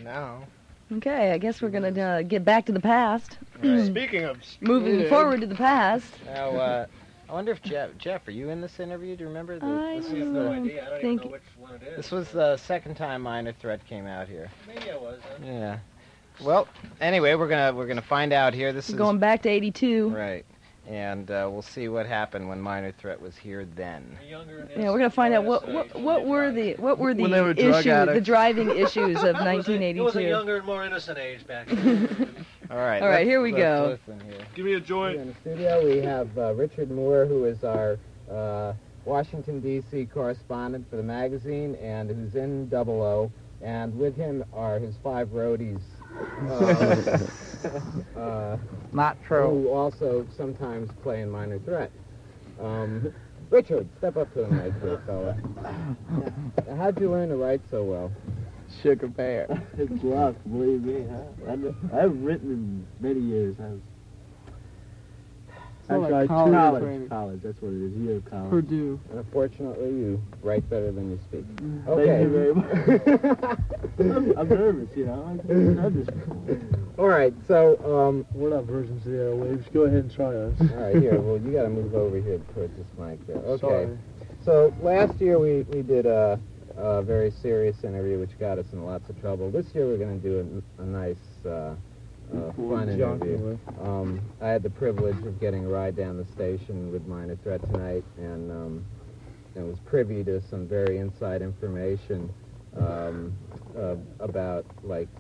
now. Okay, I guess we're going to get back to the past. Right. Speaking of moving forward to the past. Now, I wonder if Jeff, are you in this interview? Do you remember? I have no idea. I don't even know which one it is. This was the second time Minor Threat came out here. Maybe I was. Huh? Yeah. Well, anyway, we're gonna find out here. This is going back to '82. Right. And we'll see what happened when Minor Threat was here then. Yeah, we're gonna find out what were the issues, the driving issues of 1982. It was a younger and more innocent age back then. All right. All right, here we go. Here. Give me a joint. In the studio, we have Richard Moore, who is our Washington D.C. correspondent for the magazine, and who's in 00. And with him are his 5 roadies. Not true. Who also sometimes play in Minor Threat. Richard, step up to the mic here, fella. How'd you learn to write so well? Sugar Bear. It's rough, believe me. I haven't written in many years. Actually, college, that's what it is, year of college. Purdue. And unfortunately, you write better than you speak. Okay. Thank you very much. I'm nervous, you know. I've done this before. All right, so... we're not versions of the airwaves. Go ahead and try us. All right, here. Well, you got to move over here towards this mic there. Okay. Sorry. So last year we did a very serious interview, which got us in lots of trouble. This year we're going to do a nice... fun interview. I had the privilege of getting a ride down the station with Minor Threat tonight, and was privy to some very inside information about, like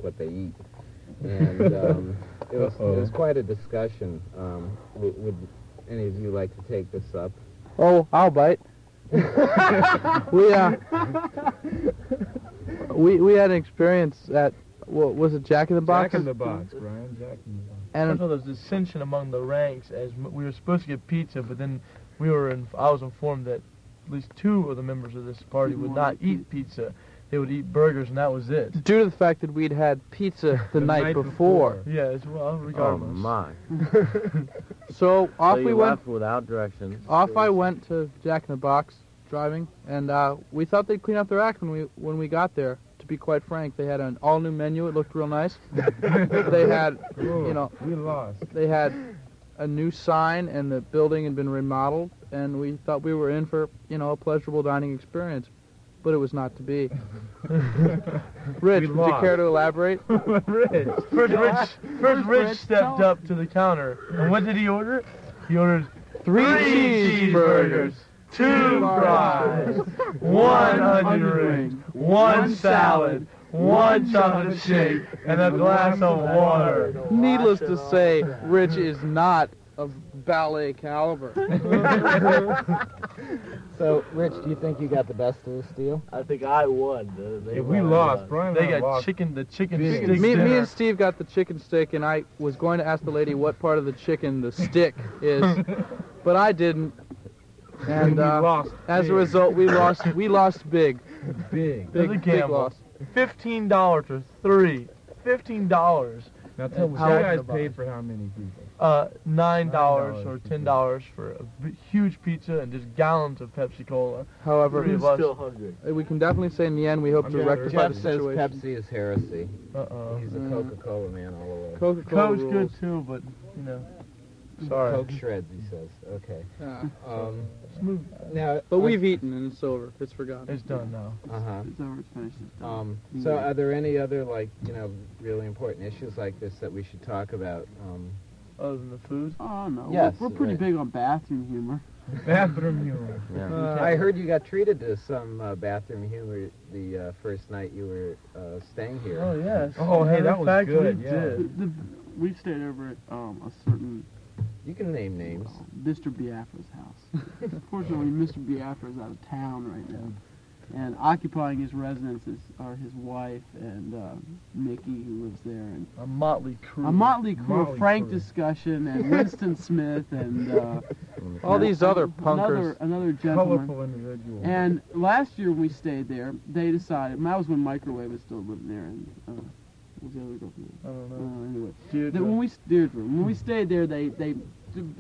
what they eat, and it was quite a discussion. Would any of you like to take this up? Oh, I'll bite. We had an experience at. What was it, Jack in the Box? Jack in the Box, Brian. Jack in the Box. And there was dissension among the ranks as we were supposed to get pizza, but then I was informed that at least 2 of the members of this party would not eat pizza. They would eat burgers, and that was it. Due to the fact that we'd had pizza the night before. Yeah, well, regardless. Oh, my. So off we went. Left without directions. Off I went to Jack in the Box driving, and we thought they'd clean up their act when we got there. To be quite frank, they had an all-new menu. It looked real nice. They had, we lost. They had a new sign, and the building had been remodeled, and we thought we were in for, a pleasurable dining experience. But it was not to be. Rich, would you care to elaborate? First Rich stepped up to the counter, and what did he order? He ordered 3 cheeseburgers, 2 fries, 1 onion ring, 1 salad, 1 chocolate shake, and a glass of water. Needless to say, Rich is not of ballet caliber. So, Rich, do you think you got the best of this deal? I think I won. We lost. Brian they got lost. The chicken steak. Me and Steve got the chicken stick, and I was going to ask the lady what part of the chicken the stick is, but I didn't. And as a result, we lost big. Big loss. $15 for 3. $15. Now tell me, how you guys paid for how many people? $9 or $10 for a huge pizza and just gallons of Pepsi Cola. However, I'm still hungry. We can definitely say in the end we hope to rectify Jeff the says situation. Pepsi is heresy. He's a Coca-Cola man all the way. Coca-Cola Coke's good too, but sorry. Coke shreds, he says. Okay. Smooth. Now, but we've eaten and it's over. It's forgotten. It's done now. It's over. It's finished. It's done. So, are there any other really important issues like this that we should talk about? Other than the food? Oh no. Yes, we're pretty big on bathroom humor. Bathroom humor. Yeah. I heard you got treated to some bathroom humor the first night you were staying here. Oh yes. Oh hey, that was good. Yeah. We stayed over at a certain. You can name names. Mr. Biafra's house. Unfortunately, Mr. Biafra is out of town right now. And occupying his residence are his wife and Mickey, who lives there. And a motley crew. Of frank discussion, and Winston Smith, and all these other punkers. Another gentleman. Colorful individual. And last year when we stayed there, they decided, that was when Microwave was still living there, and what was the other girl's name? I don't know. Anyway, Deirdre. When we stayed there, they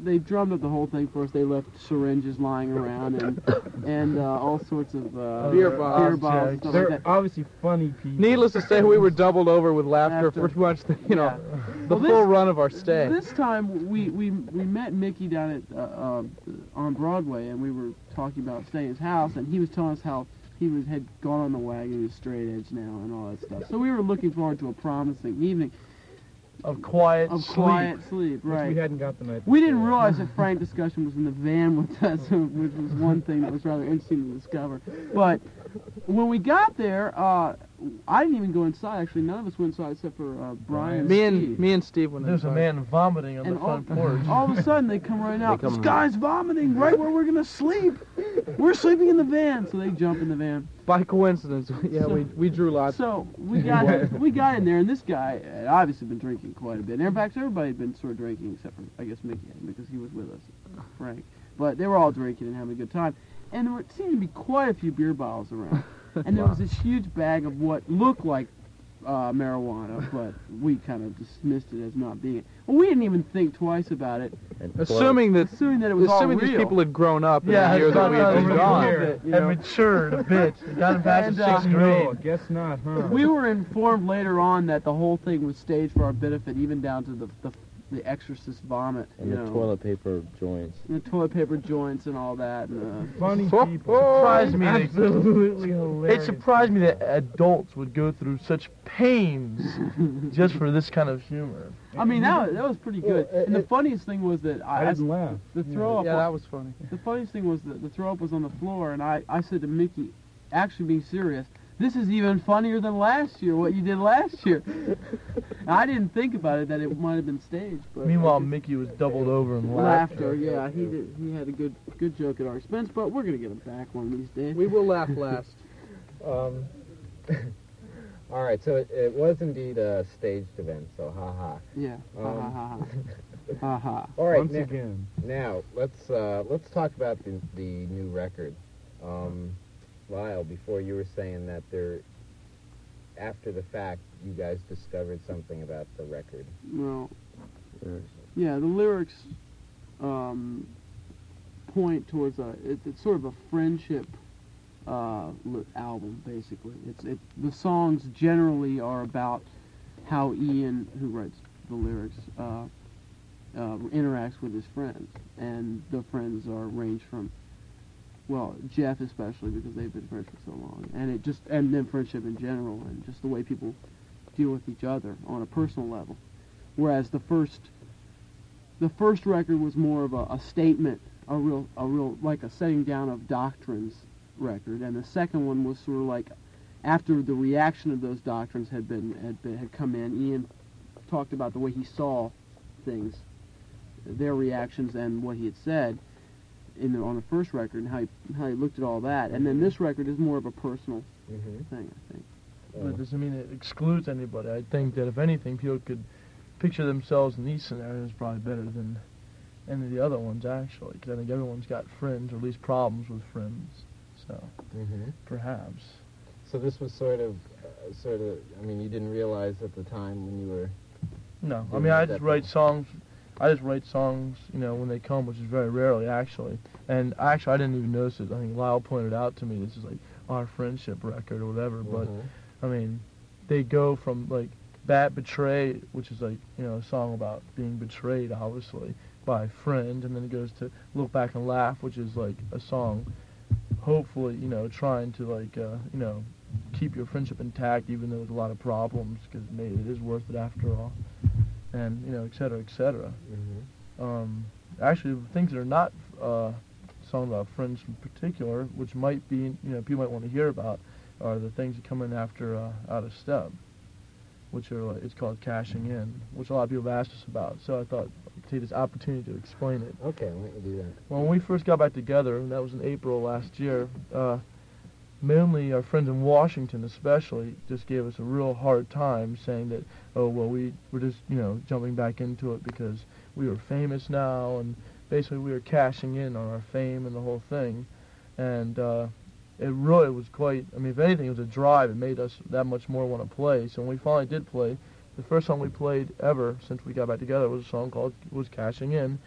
they drummed up the whole thing for us. They left syringes lying around and all sorts of beer bottles. And stuff They're like that. obviously funny people. Needless to say, we were doubled over with laughter for pretty much the full run of our stay. This time we met Mickey down at on Broadway, and we were talking about staying at his house, and he was telling us how he had gone on the wagon, he was straight edge now, and all that stuff. So we were looking forward to a promising evening of quiet sleep, right? Which we hadn't got the night before. We didn't realize that Frank Discussion was in the van with us, which was one thing that was rather interesting to discover. But when we got there, I didn't even go inside. Actually, none of us went inside except for Brian. Me and Steve went inside. There's a man vomiting on the front porch. All of a sudden, they come right out. This guy's vomiting right where we're gonna sleep. We're sleeping in the van, so they jump in the van. By coincidence, we drew lots. So we got in there, and this guy had obviously been drinking quite a bit. And in fact, everybody had been sort of drinking except for, I guess, Mickey, because he was with us, Frank. But they were all drinking and having a good time. And there seemed to be quite a few beer bottles around. And there was this huge bag of what looked like marijuana, but we kind of dismissed it as not being it. Well, we didn't even think twice about it. Assuming that it was all real. These people had grown up in the year that we had been gone. And matured a bit. Got him past the 6th grade. No, guess not, huh? We were informed later on that the whole thing was staged for our benefit, even down to the exorcist vomit. And the toilet paper joints. And the toilet paper joints and all that. And, funny people. Surprised me. Absolutely hilarious. It surprised me that adults would go through such pains just for this kind of humor. I mean, that was pretty good. And the funniest thing was that I didn't laugh. The throw up. Yeah, that was funny. The funniest thing was that the throw up was on the floor, and I said to Mickey, actually being serious, this is even funnier than last year, what you did last year. I didn't think about it, that it might have been staged. But meanwhile, Mickey was doubled over in laughter. Yeah, he did. He had a good joke at our expense, but we're gonna get him back one of these days. We will laugh last. All right, so it was indeed a staged event, so ha-ha. Yeah, ha-ha. Ha-ha. All right, Once again. Now, let's talk about the new record. Lyle, before you were saying that after the fact, you guys discovered something about the record. Well, yeah, the lyrics point towards it's sort of a friendship album, basically. The songs generally are about how Ian, who writes the lyrics, interacts with his friends, and the friends are ranged from, well, Jeff especially, because they've been friends for so long, and then friendship in general, and just the way people deal with each other on a personal level. Whereas the first record was more of a statement, a real like a setting down of doctrines record, and the second one was sort of like after the reaction of those doctrines had come in. Ian talked about the way he saw things, their reactions, and what he had said on the first record, and how he looked at all that. And then this record is more of a personal thing, I think. But it doesn't mean it excludes anybody. I think that if anything, people could picture themselves in these scenarios probably better than any of the other ones, actually, because I think everyone's got friends, or at least problems with friends. So, perhaps. So this was sort of, I mean, you didn't realize at the time when you were... No, I mean, I just write songs, you know, when they come, which is very rarely, actually. And actually, I didn't even notice it. I think Lyle pointed out to me, this is like our friendship record or whatever. But, I mean, they go from, like, Bat Betray, which is, like, you know, a song about being betrayed, obviously, by a friend. And then it goes to Look Back and Laugh, which is, like, a song, hopefully, you know, trying to, like, you know, keep your friendship intact, even though there's a lot of problems, because maybe it is worth it after all. And, you know, et cetera, et cetera. Actually, things that are not songs about friends in particular, which might be, you know, people might want to hear about, are the things that come in after Out of Step, which are, it's called Cashing In, which a lot of people have asked us about. So I thought I'd take this opportunity to explain it. Okay, let me do that. Well, when we first got back together, and that was in April last year, mainly our friends in Washington especially just gave us a real hard time, saying that, oh, well, we were just, you know, jumping back into it because we were famous now, and basically we were cashing in on our fame and the whole thing. And it really was quite, I mean, if anything, it was a drive. It made us that much more want to play. So when we finally did play, the first song we played ever since we got back together was a song called Cashing In,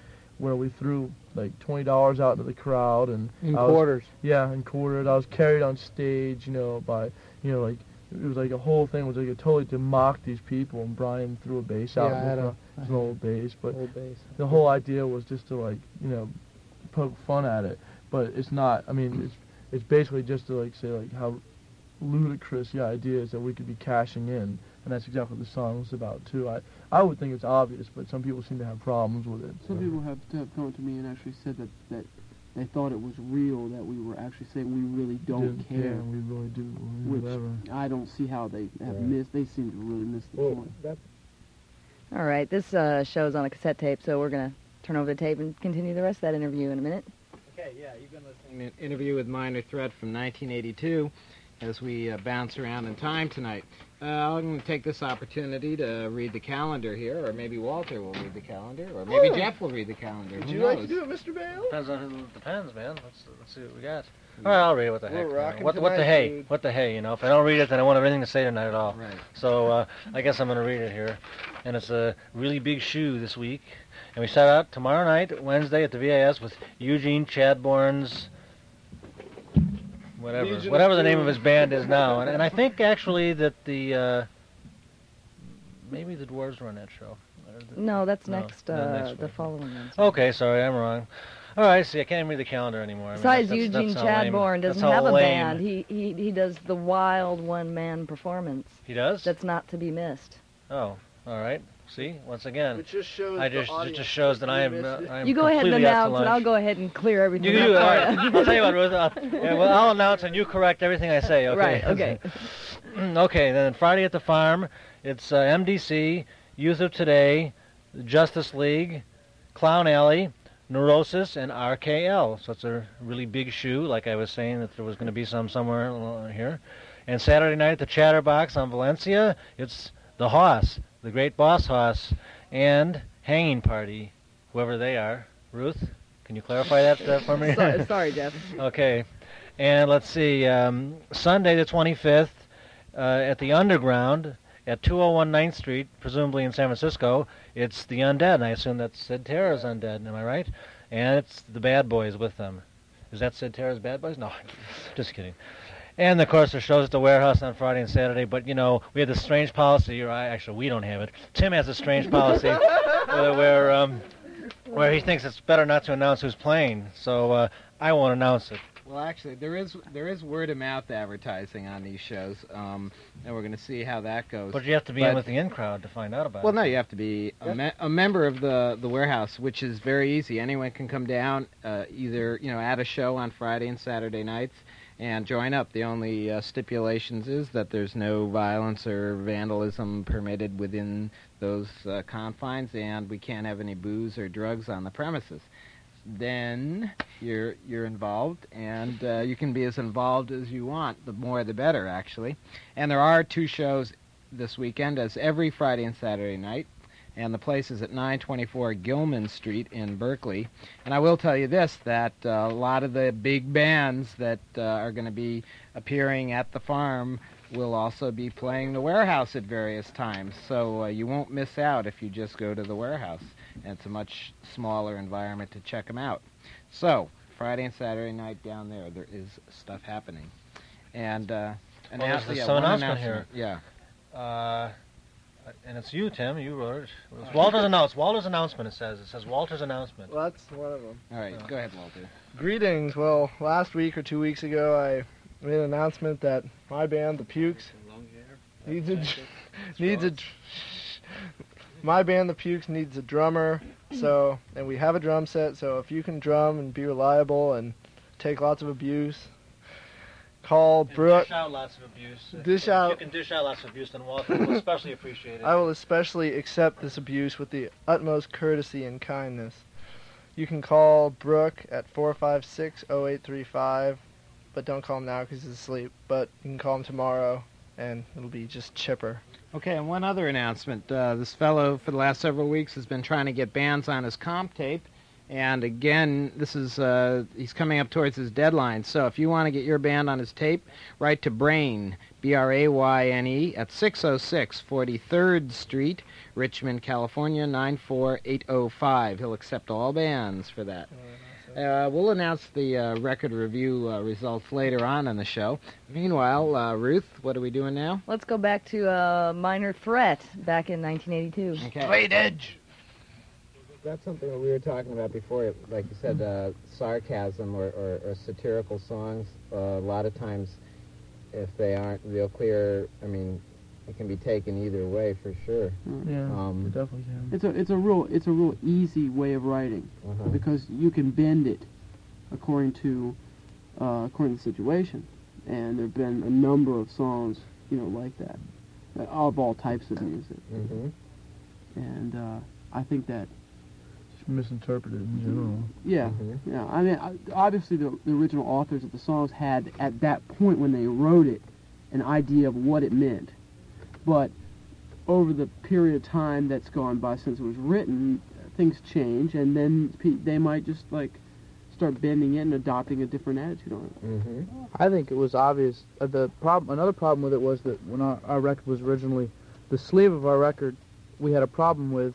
where we threw like $20 out to the crowd and in quarters. In quarters. I was carried on stage, by, like it was like a whole thing was like a totally to mock these people. And Brian threw a bass out. I had an old bass, but old bass. The whole idea was just to like poke fun at it. But it's not. I mean, it's basically just to like say like how ludicrous the idea is that we could be cashing in, and that's exactly what the song was about too. I would think it's obvious, but some people seem to have problems with it. Some people have come to me and actually said that they thought it was real, that we were actually saying we really don't care. Yeah, we really do. Which whatever. I don't see how they have missed. They seem to really miss the point. All right, this show's on a cassette tape, so we're going to turn over the tape and continue the rest of that interview in a minute. Okay, you've been listening to an interview with Minor Threat from 1982 as we bounce around in time tonight. I'm going to take this opportunity to read the calendar here, or maybe Walter will read the calendar, or maybe Jeff will read the calendar. Would you like to do it, Mr. Bale? Depends, man. Let's see what we got. All right, I'll read it. What the heck? What the hey? Dude. What the hey? If I don't read it, then I won't have anything to say tonight at all. Right. So I guess I'm going to read it here. And it's a really big shoe this week. And we start out tomorrow night, Wednesday, at the VIS with Eugene Chadbourne's whatever the name of his band is now. And I think actually that maybe the Dwarves run that show. No, that's next the week. following one. Okay, sorry, I'm wrong. All right, see, I can't even read the calendar anymore. Besides, Eugene Chadbourne doesn't have a band. He does the wild one-man performance. He does? That's not to be missed. Oh, all right. See, once again, It just shows it just shows that I am You go ahead and announce, and I'll go ahead and clear everything up. All right. I'll tell you what, Ruth. I'll announce, and you correct everything I say. Okay. Right. Okay. Okay. Then Friday at the Farm, it's MDC, Youth of Today, Justice League, Clown Alley, Neurosis, and RKL. So it's a really big shoe, like I was saying that there was going to be some somewhere here. And Saturday night at the Chatterbox on Valencia, it's the Hoss, the Great Boss Hoss, and Hanging Party, whoever they are. Ruth, can you clarify that for me? Sorry, Jeff. Okay. And let's see, Sunday the 25th at the Underground at 201 9th Street, presumably in San Francisco, it's the Undead, and I assume that's Sid Terra's Undead, am I right? And it's the Bad Boys with them. Is that Sid Terra's Bad Boys? No, just kidding. And, of course, there shows at the Warehouse on Friday and Saturday, but, we have this strange policy, or actually, we don't have it. Tim has a strange policy where he thinks it's better not to announce who's playing, so I won't announce it. Well, actually, there is word-of-mouth advertising on these shows, and we're going to see how that goes. But you have to be in with the in-crowd to find out about it. Well, no, you have to be a member of the Warehouse, which is very easy. Anyone can come down, either at a show on Friday and Saturday nights, and join up. The only stipulations is that there's no violence or vandalism permitted within those confines, and we can't have any booze or drugs on the premises. Then you're involved, and you can be as involved as you want. The more the better, actually. And there are 2 shows this weekend, as every Friday and Saturday night, and the place is at 924 Gilman Street in Berkeley. And I will tell you this, that a lot of the big bands that are going to be appearing at the farm will also be playing the Warehouse at various times, so you won't miss out if you just go to the Warehouse. And it's a much smaller environment to check them out. So, Friday and Saturday night down there is stuff happening. And there's some announcement here. Yeah. And it's you, Tim. You wrote it. It's Walter's announcement, it says. It says Walter's announcement. Well, that's one of them. All right, go ahead, Walter. Greetings. Well, last week or 2 weeks ago, I made an announcement that my band, The Pukes, my band, The Pukes, needs a drummer. So, and we have a drum set. So, if you can drum and be reliable and take lots of abuse, call Brooke. Dish out lots of abuse. If you can dish out lots of abuse, then Walter will especially appreciate it. I will especially accept this abuse with the utmost courtesy and kindness. You can call Brooke at 456-0835, but don't call him now because he's asleep. But you can call him tomorrow, and it'll be just chipper. Okay, and one other announcement. This fellow, for the last several weeks, has been trying to get bands on his comp tape, And again, this is he's coming up towards his deadline. So if you want to get your band on his tape, write to Brain, B-R-A-Y-N-E, at 606 43rd Street, Richmond, California, 94805. He'll accept all bands for that. We'll announce the record review results later on in the show. Meanwhile, Ruth, what are we doing now? Let's go back to Minor Threat back in 1982. Okay. Straight Edge. That's something that we were talking about before, like you said, sarcasm or satirical songs. A lot of times, if they aren't real clear, I mean, it can be taken either way for sure. Yeah, it definitely can. It's a real easy way of writing because you can bend it according to the situation, and there've been a number of songs, like that, of all types of music, and I think that. Misinterpreted in general. Yeah, yeah. I mean, obviously the original authors of the songs had, at that point when they wrote it, an idea of what it meant. But over the period of time that's gone by since it was written, things change, and then they might just, start bending it and adopting a different attitude on it. I think it was obvious. Another problem with it was that when our record was originally, the sleeve of our record, we had a problem with,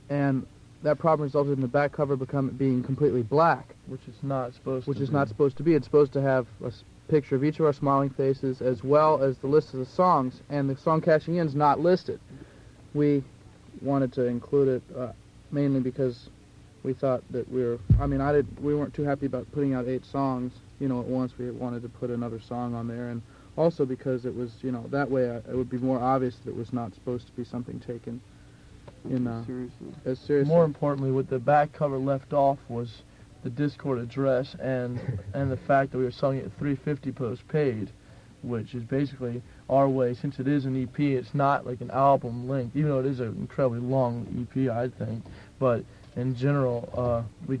and that problem resulted in the back cover being completely black, which is not supposed to be. It's supposed to have a picture of each of our smiling faces as well as the list of the songs, and the song Cashing In is not listed. We wanted to include it mainly because we thought that we weren't too happy about putting out 8 songs, at once. We wanted to put another song on there, and also because it was, that way it would be more obvious that it was not supposed to be something taken as seriously. More importantly, what the back cover left off was the Discord address and the fact that we were selling it at $3.50 post-paid, which is basically our way. Since it is an EP, it's not like an album length, even though it is an incredibly long EP, I think. But in general, we're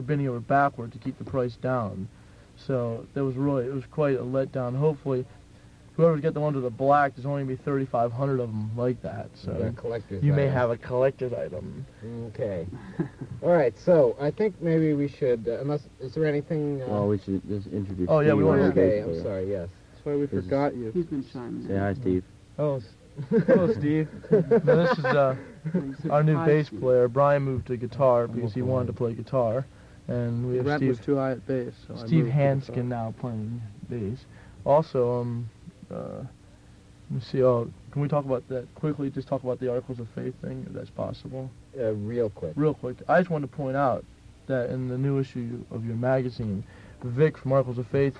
bending over backward to keep the price down. So it was quite a letdown. Hopefully, whoever get the one to the black, there's only going to be 3,500 of them like that. So you may have a collector's item. Okay. All right. So I think maybe we should. Is there anything? We should just introduce. Oh yeah, we want to. Okay. I'm sorry. Yes. That's why we forgot you. He's been chiming in. Say hi, Steve. Hello, Steve. No, this is our new bass player. Brian moved to guitar because he wanted to play guitar, and we have Rep Steve. was too high at bass. So Steve Hanskin now playing bass. Also, let me see. Can we talk about that quickly? Just talk about the Articles of Faith thing, if that's possible. Real quick. Real quick. I just wanted to point out that in the new issue of your magazine, Vic from Articles of Faith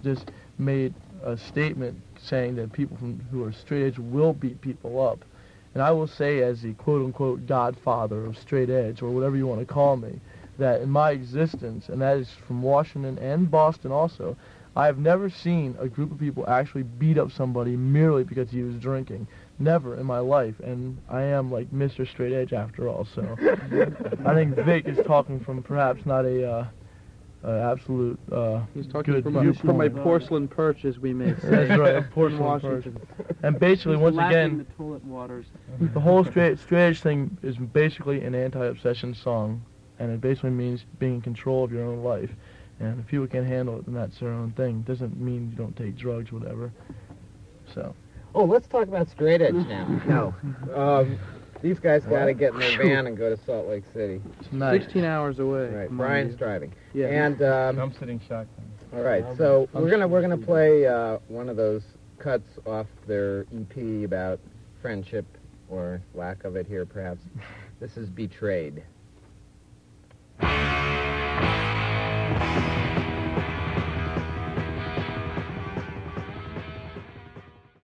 just made a statement saying that people who are straight edge will beat people up. And I will say, as the quote-unquote godfather of straight edge, or whatever you want to call me, that in my existence, and that is from Washington and Boston also, I have never seen a group of people actually beat up somebody merely because he was drinking. Never in my life. And I am like Mr. Straight Edge after all, so I think Vic is talking from perhaps not a absolute he's talking good from a porcelain perch, as we may say. That's right, a porcelain perch. And basically, once again, the toilet waters. The whole straight edge thing is basically an anti-obsession song, and it basically means being in control of your own life. And if people can't handle it, then that's their own thing. Doesn't mean you don't take drugs, whatever. So. Oh, let's talk about straight edge now. No. These guys got to get in their van and go to Salt Lake City. Tonight. 16 hours away. Right. Brian's driving. Yeah. And I'm sitting shotgun. all right. So we're gonna play one of those cuts off their EP about friendship or lack of it here, perhaps. This is Betrayed.